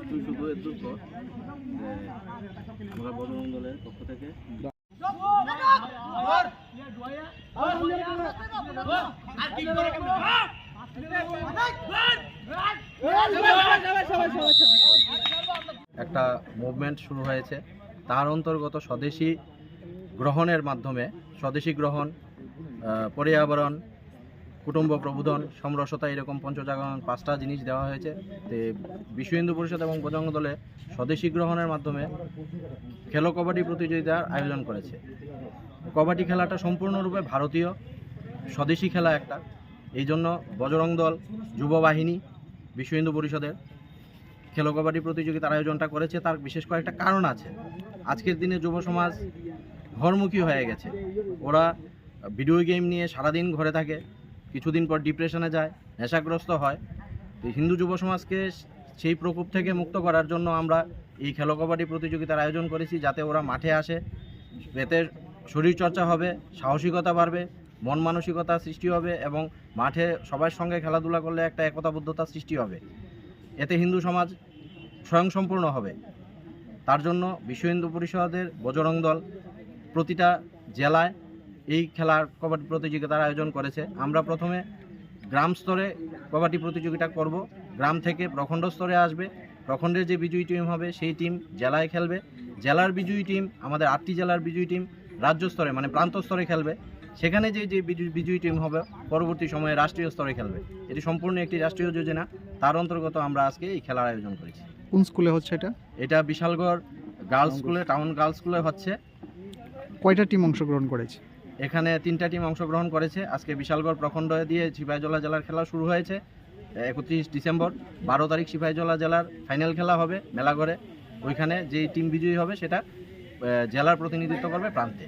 তুই শুধু এর দুঃখ আমরা বজরং দলের পক্ষ থেকে একটা মুভমেন্ট শুরু হয়েছে, তার অন্তর্গত স্বদেশী গ্রহণের মাধ্যমে স্বদেশী গ্রহণ, পর্যাবরণ, কুটুম্ব প্রবোধন, সমরসতা, এরকম পঞ্চজাগরণ 5টা জিনিস দেওয়া হয়েছে। তো বিশ্ব হিন্দু পরিষদ এবং বজরং দলে স্বদেশী গ্রহণের মাধ্যমে খেলো কবাডি প্রতিযোগিতার আয়োজন করেছে। কবাডি খেলাটা সম্পূর্ণরূপে ভারতীয় স্বদেশী খেলা একটা, এই জন্য বজরং দল যুব বাহিনী বিশ্ব হিন্দু পরিষদের খেলো কবাডি প্রতিযোগিতার আয়োজনটা করেছে। তার বিশেষ কয়েকটা কারণ আছে। আজকের দিনে যুব সমাজ ঘরমুখী হয়ে গেছে, ওরা ভিডিও গেম নিয়ে সারাদিন ঘরে থাকে, কিছুদিন পর ডিপ্রেশনে যায়, নেশাগ্রস্ত হয়। তো হিন্দু যুব সমাজকে সেই প্রকোপ থেকে মুক্ত করার জন্য আমরা এই খেলো কবাডি প্রতিযোগিতার আয়োজন করেছি, যাতে ওরা মাঠে আসে, এতে শরীরচর্চা হবে, সাহসিকতা বাড়বে, মন মানসিকতা সৃষ্টি হবে এবং মাঠে সবার সঙ্গে খেলাধুলা করলে একটা একতাবদ্ধতা সৃষ্টি হবে, এতে হিন্দু সমাজ স্বয়ংসম্পূর্ণ হবে। তার জন্য বিশ্ব হিন্দু পরিষদের বজরং দল প্রতিটা জেলায় এই খেলার কবাডি প্রতিযোগিতার আয়োজন করেছে। আমরা প্রথমে গ্রাম স্তরে কবাডি প্রতিযোগিতা করব, গ্রাম থেকে প্রখণ্ড স্তরে আসবে, প্রখণ্ডের যে বিজয়ী টিম হবে সেই টিম জেলায় খেলবে, জেলার বিজয়ী টিম, আমাদের 8টি জেলার বিজয়ী টিম রাজ্য স্তরে মানে প্রান্ত স্তরে খেলবে, সেখানে যে বিজয়ী টিম হবে পরবর্তী সময়ে রাষ্ট্রীয় স্তরে খেলবে। এটি সম্পূর্ণ একটি রাষ্ট্রীয় যোজনা, তার অন্তর্গত আমরা আজকে এই খেলার আয়োজন করেছি। কোন স্কুলে হচ্ছে এটা? এটা বিশালগড় গার্লস স্কুলে, টাউন গার্লস স্কুলে হচ্ছে। কয়টা টিম অংশগ্রহণ করেছে? এখানে 3টা টিম অংশগ্রহণ করেছে। আজকে বিশালগড় প্রখণ্ড দিয়ে সিপাহীজলা জেলার খেলা শুরু হয়েছে 31 ডিসেম্বর। 12 তারিখ সিপাহীজলা জেলার ফাইনাল খেলা হবে মেলাঘরে, ওইখানে যেই টিম বিজয়ী হবে সেটা জেলার প্রতিনিধিত্ব করবে প্রান্তে।